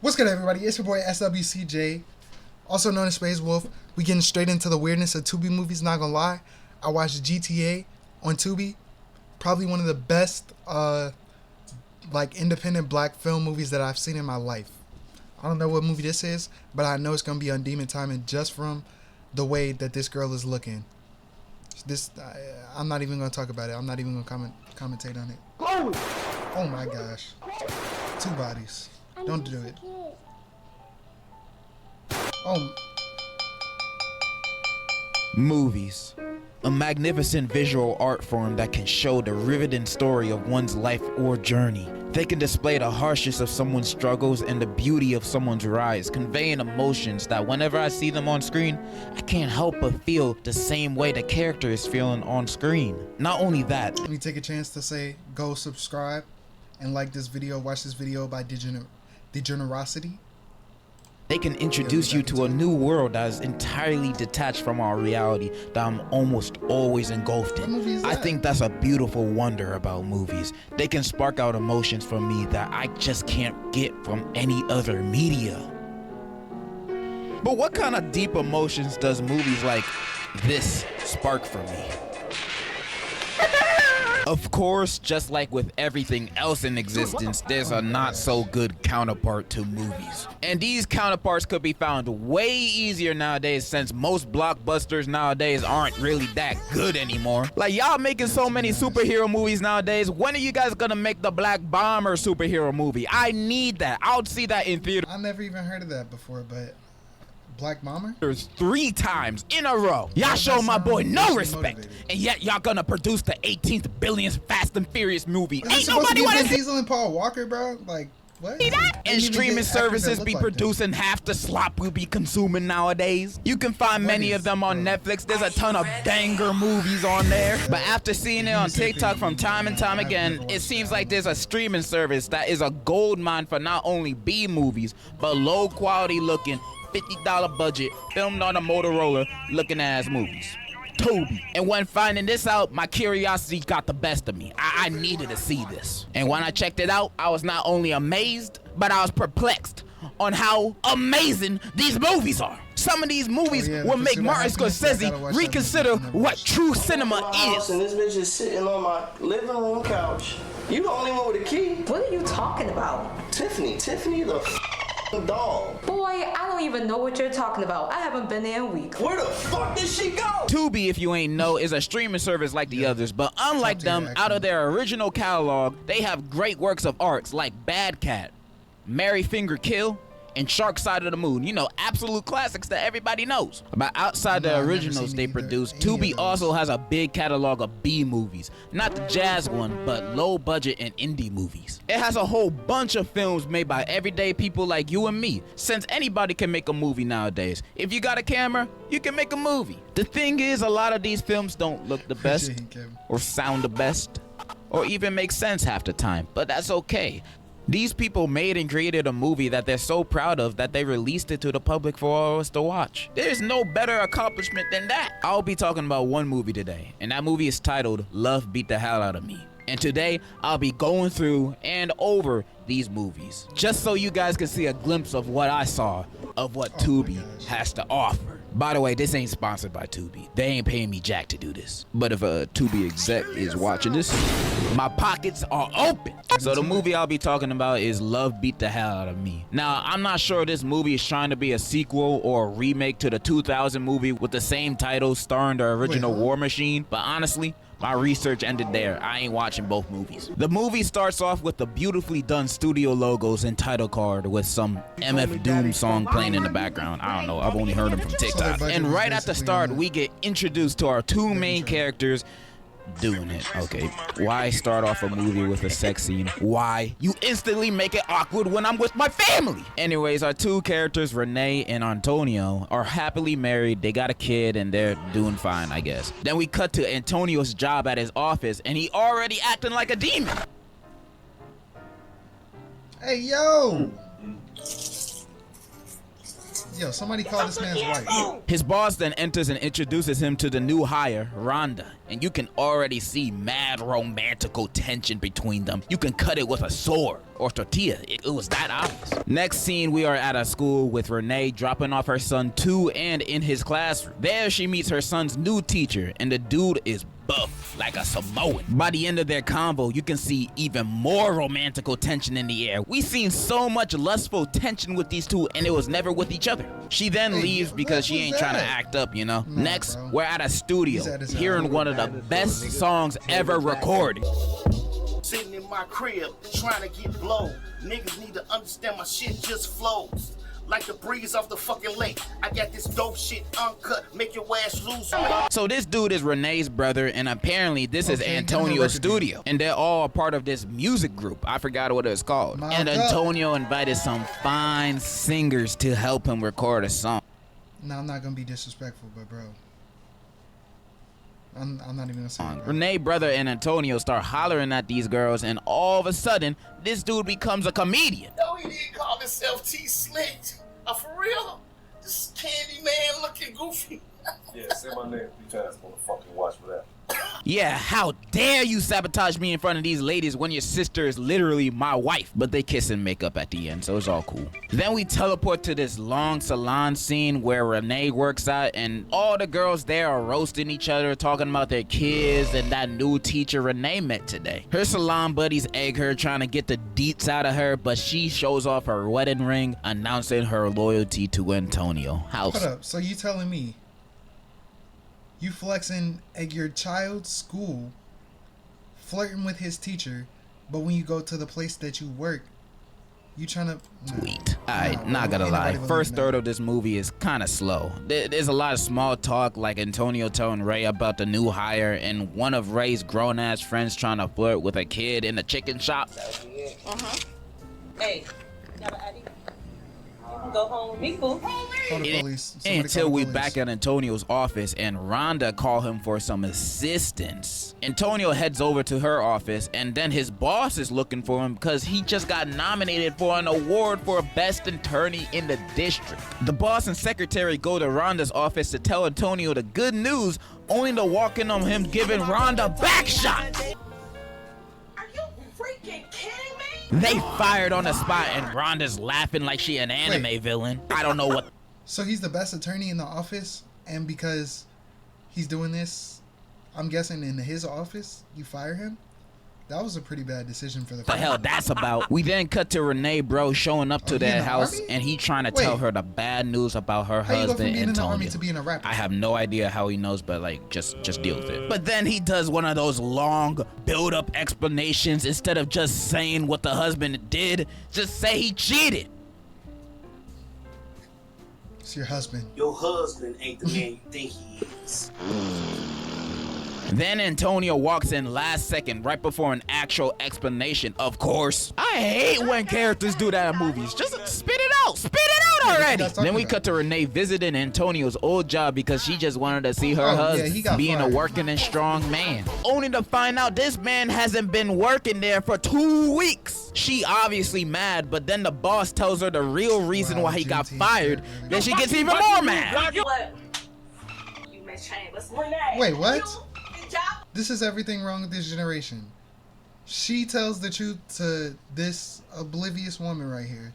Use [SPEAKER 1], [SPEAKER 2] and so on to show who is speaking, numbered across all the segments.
[SPEAKER 1] What's good, everybody? It's your boy SWCJ, also known as SpadesWolf. We getting straight into the weirdness of Tubi movies. Not gonna lie, I watched GTA on Tubi. Probably one of the best, like independent black film movies that I've seen in my life. I don't know what movie this is, but I know it's gonna be on Demon Time, and just from the way that this girl is looking, I'm not even gonna talk about it. I'm not even gonna commentate on it. Oh my gosh, 2 bodies. Don't do it. Oh.
[SPEAKER 2] Movies. A magnificent visual art form that can show the riveting story of one's life or journey. They can display the harshness of someone's struggles and the beauty of someone's rise, conveying emotions that whenever I see them on screen, I can't help but feel the same way the character is feeling on screen. Not only that,
[SPEAKER 1] let me take a chance to say, go subscribe and like this video, watch this video by Degenerocity.
[SPEAKER 2] they can introduce you to a new world that is entirely detached from our reality that I'm almost always engulfed in. I think that's a beautiful wonder about movies. They can spark out emotions from me that I just can't get from any other media. But what kind of deep emotions does movies like this spark for me? Of course, just like with everything else in existence, there's a not so good counterpart to movies. And these counterparts could be found way easier nowadays, since most blockbusters nowadays aren't really that good anymore. Like, y'all making so many superhero movies nowadays. When are you guys gonna make the Black Bomber superhero movie? I need that. I'll see that in theater.
[SPEAKER 1] I never even heard of that before, but Black Bomber?
[SPEAKER 2] There's 3 times in a row. Y'all show my boy no respect, and yet y'all gonna produce the 18th billionth Fast and Furious movie.
[SPEAKER 1] Ain't nobody want to see Diesel and Paul Walker, bro. Like, what?
[SPEAKER 2] And streaming services be producing half the slop we be consuming nowadays. You can find many of them on Netflix. There's a ton of banger movies on there. But after seeing it on TikTok from time and time again, it seems like there's a streaming service that is a gold mine for not only B movies, but low quality looking, $50 budget, filmed on a Motorola looking ass movies. Tubi. And when finding this out, my curiosity got the best of me. I needed to see this. And when I checked it out, I was not only amazed, but I was perplexed on how amazing these movies are. Some of these movies will make Martin Scorsese reconsider what true cinema is.
[SPEAKER 3] And this bitch is sitting on my living room couch. You the only one with a key.
[SPEAKER 4] What are you talking about?
[SPEAKER 3] Tiffany the dog.
[SPEAKER 4] Boy, I don't even know what you're talking about. I haven't been there in a week.
[SPEAKER 3] Where the fuck did she go?
[SPEAKER 2] Tubi, if you ain't know, is a streaming service like the others, but unlike them, out of their original catalog, they have great works of arts like Bad Cat, Mary Finger Kill, and Shark Side of the Moon. You know, absolute classics that everybody knows. But outside the originals they produced, Tubi also has a big catalog of B movies. Not the jazz one, but low budget and indie movies. It has a whole bunch of films made by everyday people like you and me, since anybody can make a movie nowadays. If you got a camera, you can make a movie. The thing is, a lot of these films don't look the best, or sound the best, or even make sense half the time, but that's okay. These people made and created a movie that they're so proud of that they released it to the public for all of us to watch. There's no better accomplishment than that. I'll be talking about one movie today, and that movie is titled Love Beat the Hell Out of Me. And today, I'll be going through and over these movies, just so you guys can see a glimpse of what I saw of what Tubi has to offer. By the way, this ain't sponsored by Tubi. They ain't paying me jack to do this. But if a Tubi exec is watching this, my pockets are open. So the movie I'll be talking about is Love Beat the Hell Out of Me. Now, I'm not sure this movie is trying to be a sequel or a remake to the 2000 movie with the same title starring the original War Machine, but honestly, my research ended there. I ain't watching both movies. The movie starts off with the beautifully done studio logos and title card with some MF Doom song playing in the background. I don't know, I've only heard them from TikTok. And right at the start, we get introduced to our 2 main characters doing it. Okay, why start off a movie with a sex scene? Why? You instantly make it awkward when I'm with my family. Anyways, our 2 characters, Renee and Antonio, are happily married. They got a kid and they're doing fine, I guess. Then we cut to Antonio's job at his office and he already acting like a demon.
[SPEAKER 1] Hey, yo! Yo, somebody call this man's wife.
[SPEAKER 2] His boss then enters and introduces him to the new hire, Rhonda, and you can already see mad romantical tension between them. You can cut it with a sword or tortilla. It was that obvious. Next scene, we are at a school with Renee dropping off her son to and in his classroom. There she meets her son's new teacher, and the dude is buff like a Samoan. By the end of their convo, you can see even more romantical tension in the air. We seen so much lustful tension with these two, and it was never with each other. She then leaves because she ain't trying to act up, you know. Next, we're at a studio hearing one of the best songs ever recorded.
[SPEAKER 5] Sitting in my crib trying to get blow. Niggas need to understand my shit just flows like the breeze off the fucking lake. I got this dope shit uncut, make your ass lose.
[SPEAKER 2] So this dude is Renee's brother, and apparently this is Antonio's studio, and they're all a part of this music group. I forgot what it was called. And Antonio invited some fine singers to help him record a song.
[SPEAKER 1] No, I'm not gonna be disrespectful, but bro, I'm not even gonna say it, bro.
[SPEAKER 2] Renee brother and Antonio start hollering at these girls, and all of a sudden, this dude becomes a comedian.
[SPEAKER 5] No, he didn't call himself T-Slick. For real? This candy man looking goofy.
[SPEAKER 6] Yeah, say my name 3 times on the fucking watch for that.
[SPEAKER 2] Yeah, how dare you sabotage me in front of these ladies when your sister is literally my wife. But they kiss and make up at the end, so it's all cool. Then we teleport to this long salon scene where Renee works out, and all the girls there are roasting each other, talking about their kids and that new teacher Renee met today. Her salon buddies egg her, trying to get the deets out of her, but she shows off her wedding ring, announcing her loyalty to Antonio.
[SPEAKER 1] Hold up, so you telling me you flexing at your child's school, flirting with his teacher, but when you go to the place that you work, you trying to...
[SPEAKER 2] Sweet. Alright, not gonna lie. First third of this movie is kind of slow. There's a lot of small talk, like Antonio telling Ray about the new hire, and one of Ray's grown-ass friends trying to flirt with a kid in the chicken shop.
[SPEAKER 7] Hey, go home with me, fool.
[SPEAKER 2] Until we back at Antonio's office and Rhonda call him for some assistance. Antonio heads over to her office, and then his boss is looking for him because he just got nominated for an award for best attorney in the district. The boss and secretary go to Rhonda's office to tell Antonio the good news, only to walk in on him giving Rhonda back shots.
[SPEAKER 7] Are you freaking kidding me?
[SPEAKER 2] They fired on the spot, and Rhonda's laughing like she an anime villain. I don't know what.
[SPEAKER 1] So he's the best attorney in the office, and because he's doing this, I'm guessing in his office, you fire him? That was a pretty bad decision for the
[SPEAKER 2] hell that's about. We then cut to Renee bro showing up to their house, and he trying to tell her the bad news about her husband,
[SPEAKER 1] How you go from being in the
[SPEAKER 2] Antonio.
[SPEAKER 1] army to being a rapper?
[SPEAKER 2] I have no idea how he knows, but like just deal with it. But then he does one of those long build-up explanations. Instead of just saying what the husband did, just say he cheated.
[SPEAKER 1] It's your husband.
[SPEAKER 5] Your husband ain't the man you think he is.
[SPEAKER 2] Then Antonio walks in last second, right before an actual explanation, of course. I hate when characters do that in movies. Just spit it out. Spit it out already. Then we cut to Renee visiting Antonio's old job because she just wanted to see her husband being a working and strong man. Only to find out this man hasn't been working there for 2 weeks. She obviously mad, but then the boss tells her the real reason why he got fired. Then she gets even more mad.
[SPEAKER 1] Wait, what? This is everything wrong with this generation. She tells the truth to this oblivious woman right here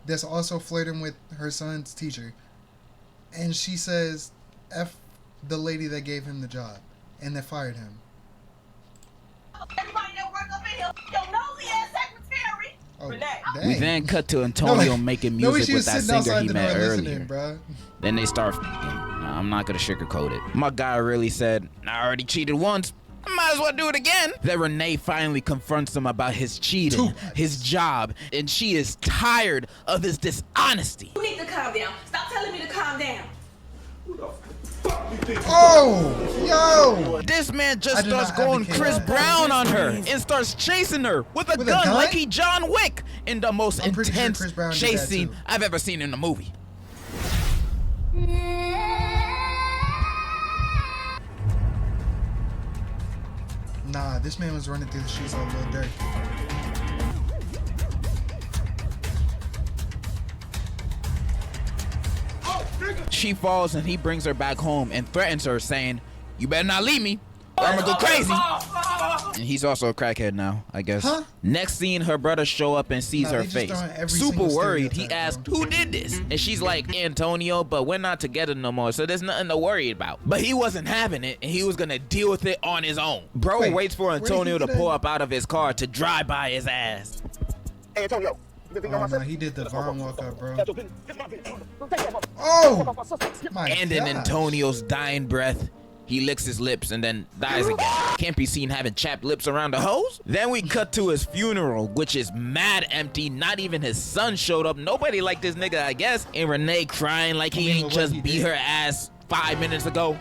[SPEAKER 1] that's also flirting with her son's teacher. And she says, F the lady that gave him the job and that fired him.
[SPEAKER 7] Everybody that work up in here, your nosy ass secretary.
[SPEAKER 1] Oh,
[SPEAKER 2] we then cut to Antonio making music with that singer he met earlier.
[SPEAKER 1] Bro.
[SPEAKER 2] Then they start I'm not gonna sugarcoat it. My guy really said, I already cheated once, I might as well do it again. Then Renee finally confronts him about his cheating, his job, and she is tired of his dishonesty.
[SPEAKER 7] You need to calm down. Stop telling me to calm down.
[SPEAKER 1] Oh, yo!
[SPEAKER 2] This man just starts going Chris Brown on her and starts chasing her with a gun like he John Wick in the most intense chase scene I've ever seen in a movie.
[SPEAKER 1] Nah, this man was running through the streets like Lil Durk.
[SPEAKER 2] She falls and he brings her back home and threatens her, saying, "You better not leave me, or I'm gonna go crazy." And he's also a crackhead now, I guess.
[SPEAKER 1] Huh?
[SPEAKER 2] Next scene, her brother show up and sees
[SPEAKER 1] Nah,
[SPEAKER 2] her
[SPEAKER 1] they just
[SPEAKER 2] face.
[SPEAKER 1] throwing every
[SPEAKER 2] Super
[SPEAKER 1] single
[SPEAKER 2] worried, he
[SPEAKER 1] stereotype,
[SPEAKER 2] asked,
[SPEAKER 1] bro.
[SPEAKER 2] "Who did this?" And she's like, "Antonio, but we're not together no more, so there's nothing to worry about." But he wasn't having it, and he was gonna deal with it on his own. Bro
[SPEAKER 1] Wait,
[SPEAKER 2] waits for
[SPEAKER 1] where did
[SPEAKER 2] Antonio
[SPEAKER 1] he
[SPEAKER 2] to
[SPEAKER 1] get
[SPEAKER 2] pull
[SPEAKER 1] that?
[SPEAKER 2] up out of his car to drive by his ass.
[SPEAKER 5] Hey, Antonio.
[SPEAKER 1] Oh no, he did the Vaughn walk up, bro. Oh! My
[SPEAKER 2] And in
[SPEAKER 1] gosh.
[SPEAKER 2] Antonio's dying breath, he licks his lips and then dies again. Can't be seen having chapped lips around the hose. Then we cut to his funeral, which is mad empty. Not even his son showed up. Nobody liked this nigga, I guess. And Renee crying like he ain't
[SPEAKER 1] what
[SPEAKER 2] just
[SPEAKER 1] he
[SPEAKER 2] beat
[SPEAKER 1] did.
[SPEAKER 2] her ass 5 minutes ago.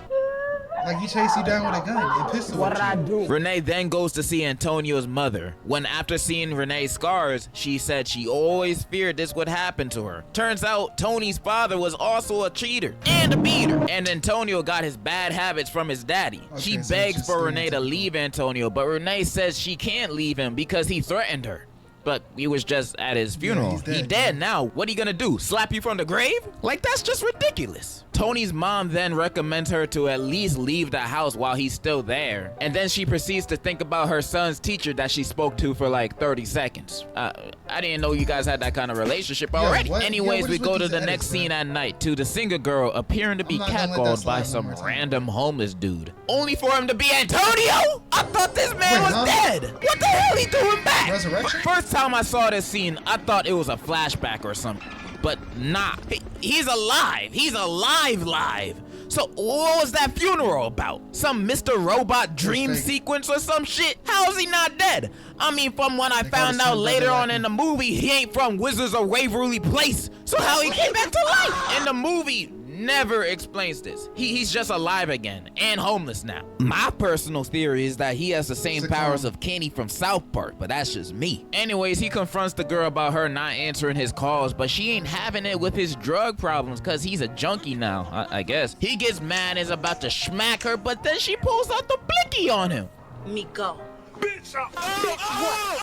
[SPEAKER 1] Like he chased you down with a gun and pistol whipped you.
[SPEAKER 2] Renee then goes to see Antonio's mother. When after seeing Renee's scars, she said she always feared this would happen to her. Turns out Tony's father was also a cheater and a beater. And Antonio got his bad habits from his daddy.
[SPEAKER 1] Okay,
[SPEAKER 2] She
[SPEAKER 1] so
[SPEAKER 2] begs
[SPEAKER 1] it's
[SPEAKER 2] for
[SPEAKER 1] just
[SPEAKER 2] Renee to
[SPEAKER 1] stereotypical.
[SPEAKER 2] leave Antonio, but Renee says she can't leave him because he threatened her. But he was just at his funeral.
[SPEAKER 1] he's dead,
[SPEAKER 2] He dead now. What are you gonna do? Slap you from the grave? Like, that's just ridiculous. Tony's mom then recommends her to at least leave the house while he's still there. And then she proceeds to think about her son's teacher that she spoke to for like 30 seconds. I didn't know you guys had that kind of relationship already.
[SPEAKER 1] what?
[SPEAKER 2] Anyways,
[SPEAKER 1] What
[SPEAKER 2] we
[SPEAKER 1] is
[SPEAKER 2] go
[SPEAKER 1] with
[SPEAKER 2] to
[SPEAKER 1] these
[SPEAKER 2] the
[SPEAKER 1] edits,
[SPEAKER 2] next
[SPEAKER 1] bro?
[SPEAKER 2] scene at night to the singer girl appearing to be
[SPEAKER 1] I'm not gonna let that
[SPEAKER 2] catcalled by
[SPEAKER 1] slide
[SPEAKER 2] some
[SPEAKER 1] one more time.
[SPEAKER 2] random homeless dude. Only for him to be Antonio? I thought this man
[SPEAKER 1] Wait,
[SPEAKER 2] was
[SPEAKER 1] huh?
[SPEAKER 2] dead. What the hell he doing back?
[SPEAKER 1] Resurrection?
[SPEAKER 2] First time I saw this scene, I thought it was a flashback or something. But nah, he's alive. He's alive. So what was that funeral about? Some Mr. Robot dream
[SPEAKER 1] fake.
[SPEAKER 2] sequence or some shit? How is he not dead? I mean, from what I
[SPEAKER 1] They
[SPEAKER 2] found
[SPEAKER 1] call
[SPEAKER 2] out
[SPEAKER 1] his
[SPEAKER 2] later
[SPEAKER 1] brother
[SPEAKER 2] on in the movie, he ain't from Wizards of Waverly Place. So how he came back to life? And the movie never explains this. He's just alive again and homeless now. My personal theory is that he has the same
[SPEAKER 1] It's a
[SPEAKER 2] powers
[SPEAKER 1] clone.
[SPEAKER 2] of Kenny from South Park, but that's just me. Anyways, he confronts the girl about her not answering his calls, but she ain't having it with his drug problems because he's a junkie now, I guess. He gets mad and is about to smack her, but then she pulls out the blicky on him.
[SPEAKER 7] Miko.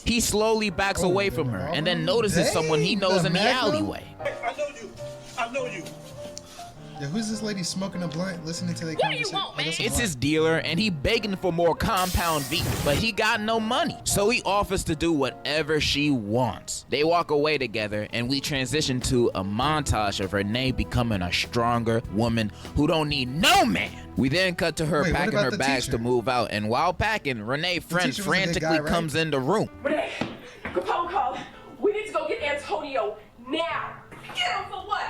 [SPEAKER 2] He slowly backs away from her and then notices someone he knows
[SPEAKER 1] the
[SPEAKER 2] in the
[SPEAKER 1] Magnum?
[SPEAKER 2] alleyway.
[SPEAKER 6] I know you.
[SPEAKER 1] Yeah, who's this lady smoking a blunt, listening to their
[SPEAKER 7] What do you
[SPEAKER 1] conversation?
[SPEAKER 7] want,
[SPEAKER 1] Oh, that's a
[SPEAKER 2] It's
[SPEAKER 1] blunt.
[SPEAKER 2] his dealer, and he begging for more compound V, but he got no money. So he offers to do whatever she wants. They walk away together, and we transition to a montage of Renee becoming a stronger woman who don't need no man. We then cut to her
[SPEAKER 1] Wait, what
[SPEAKER 2] packing
[SPEAKER 1] about
[SPEAKER 2] her
[SPEAKER 1] the
[SPEAKER 2] bags
[SPEAKER 1] teacher?
[SPEAKER 2] to move out, and while packing, Renee's friend
[SPEAKER 1] teacher was a good
[SPEAKER 2] frantically
[SPEAKER 1] guy, right?
[SPEAKER 2] comes in the room.
[SPEAKER 7] Renee, Capone called. We need to go get Antonio now. Get him for what?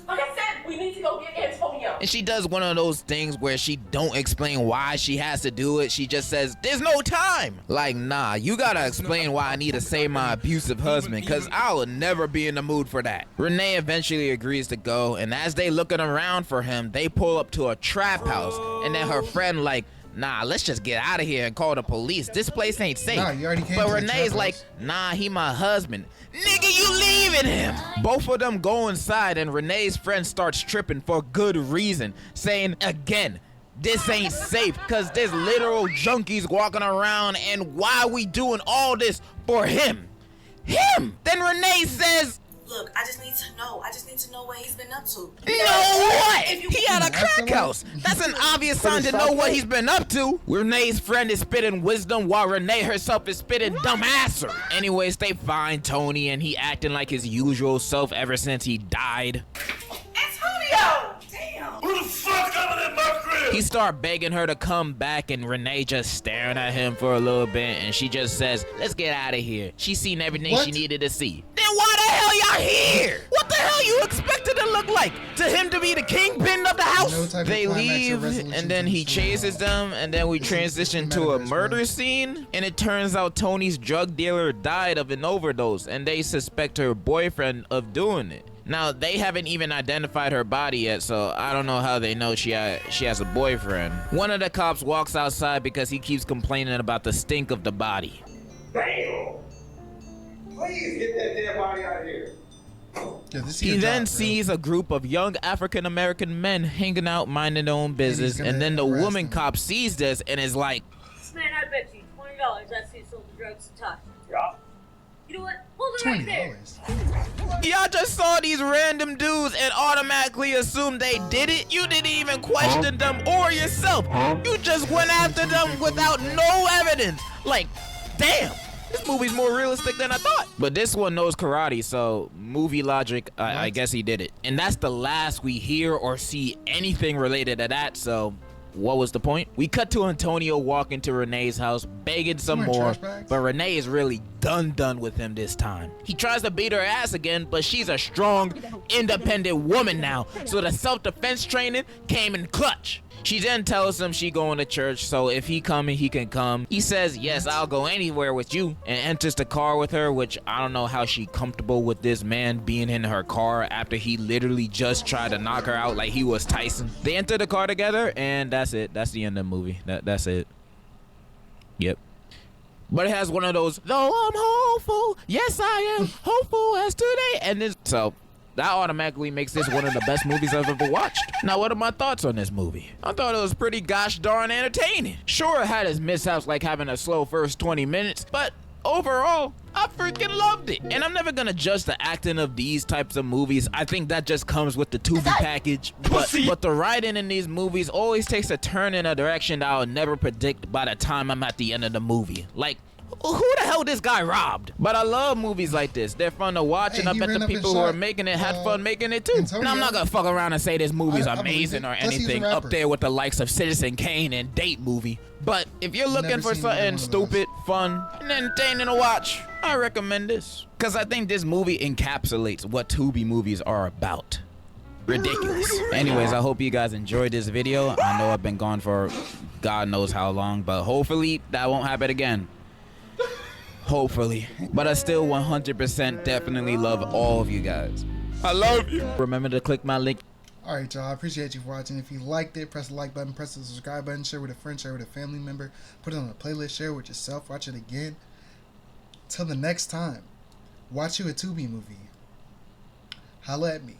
[SPEAKER 7] Like I said, we need to go get Antonio.
[SPEAKER 2] And she does one of those things where she don't explain why she has to do it. She just says, "There's no time." Like, nah, you gotta explain why I need to save my abusive husband, cause I will never be in the mood for that. Renee eventually agrees to go, and as they looking around for him, they pull up to a trap house, and then her friend like, "Nah, let's just get out of here and call the police. This place ain't safe."
[SPEAKER 1] Nah, you already came
[SPEAKER 2] but
[SPEAKER 1] to the
[SPEAKER 2] Renee's
[SPEAKER 1] trap
[SPEAKER 2] like,
[SPEAKER 1] house.
[SPEAKER 2] "Nah, he my husband." Nigga, you leaving him. Both of them go inside and Renee's friend starts tripping for good reason, saying again, this ain't safe because there's literal junkies walking around, and why we doing all this for him? Then Renee says,
[SPEAKER 8] Look, I just need to know. I just need to know what he's been up to.
[SPEAKER 2] "No what? He had a crack house. That's an obvious sign to know what he's been up to." Renee's friend is spitting wisdom while Renee herself is spitting dumbasser. Anyways, they find Tony and he acting like his usual self ever since he died.
[SPEAKER 7] Antonio! Damn.
[SPEAKER 6] Who the fuck coming in my crib?
[SPEAKER 2] He start begging her to come back and Renee just staring at him for a little bit and she just says, "Let's get out of here." She's seen everything
[SPEAKER 1] What?
[SPEAKER 2] she needed to see. Then why the hell y'all here? What the hell you expected to look like? To him to be the kingpin of the house?
[SPEAKER 1] No type of
[SPEAKER 2] They
[SPEAKER 1] climax or
[SPEAKER 2] leave
[SPEAKER 1] resolution
[SPEAKER 2] and then
[SPEAKER 1] to
[SPEAKER 2] he
[SPEAKER 1] the story.
[SPEAKER 2] chases them and then we
[SPEAKER 1] This is
[SPEAKER 2] transition
[SPEAKER 1] the
[SPEAKER 2] to a
[SPEAKER 1] metaverse,
[SPEAKER 2] murder
[SPEAKER 1] bro.
[SPEAKER 2] scene and it turns out Tony's drug dealer died of an overdose and they suspect her boyfriend of doing it. Now, they haven't even identified her body yet, so I don't know how they know she has a boyfriend. One of the cops walks outside because he keeps complaining about the stink of the body.
[SPEAKER 6] Damn. Please get that dead body out of here.
[SPEAKER 1] Yeah, this is
[SPEAKER 2] He
[SPEAKER 1] your
[SPEAKER 2] then
[SPEAKER 1] job, bro.
[SPEAKER 2] sees a group of young African-American men hanging out, minding their own business,
[SPEAKER 1] gonna
[SPEAKER 2] and then the
[SPEAKER 1] arrest
[SPEAKER 2] woman
[SPEAKER 1] them.
[SPEAKER 2] cop sees this and is like,
[SPEAKER 9] Man, I bet you $20 I see sold the drugs to Tosh.
[SPEAKER 6] Yeah.
[SPEAKER 7] You know what? Hold it right there.
[SPEAKER 1] $20.
[SPEAKER 2] Y'all just saw these random dudes and automatically assumed they did it? You didn't even question them or yourself. You just went after them without no evidence. Like, damn. This movie's more realistic than I thought. But this one knows karate, so movie logic, I guess he did it. And that's the last we hear or see anything related to that, so what was the point? We cut to Antonio walking to Renee's house, begging some more, but Renee is really done with him this time. He tries to beat her ass again, but she's a strong, independent woman now, so the self-defense training came in clutch. She then tells him she going to church, so if he coming, he can come. He says, yes, I'll go anywhere with you, and enters the car with her, which I don't know how she comfortable with this man being in her car after he literally just tried to knock her out like he was Tyson. They enter the car together, and that's it. That's the end of the movie. That's it. Yep. But it has one of those, though I'm hopeful, yes I am hopeful as today, and this, so that automatically makes this one of the best movies I've ever watched. Now, what are my thoughts on this movie? I thought it was pretty gosh darn entertaining. Sure, it had its mishaps like having a slow first 20 minutes, but overall, I freaking loved it. And I'm never gonna judge the acting of these types of movies. I think that just comes with the Tubi package. But the writing in these movies always takes a turn in a direction that I'll never predict by the time I'm at the end of the movie. Like, who the hell this guy robbed? But I love movies like this. They're fun to watch, and I bet the people who are making it had fun making it too. Now, I'm not gonna fuck around and say this movie's amazing or anything up there with the likes of Citizen Kane and Date Movie. But if you're looking for something stupid, fun, and entertaining to watch, I recommend this. Cause I think this movie encapsulates what Tubi movies are about. Ridiculous. Anyways, I hope you guys enjoyed this video. I know I've been gone for God knows how long, but hopefully that won't happen again. Hopefully. But I still 100% definitely love all of you guys. I love you. Remember to click my link.
[SPEAKER 1] Alright, y'all. I appreciate you for watching. If you liked it, press the like button, press the subscribe button, share with a friend, share with a family member, put it on a playlist, share with yourself, watch it again. Till the next time, watch you a Tubi movie. Holla at me.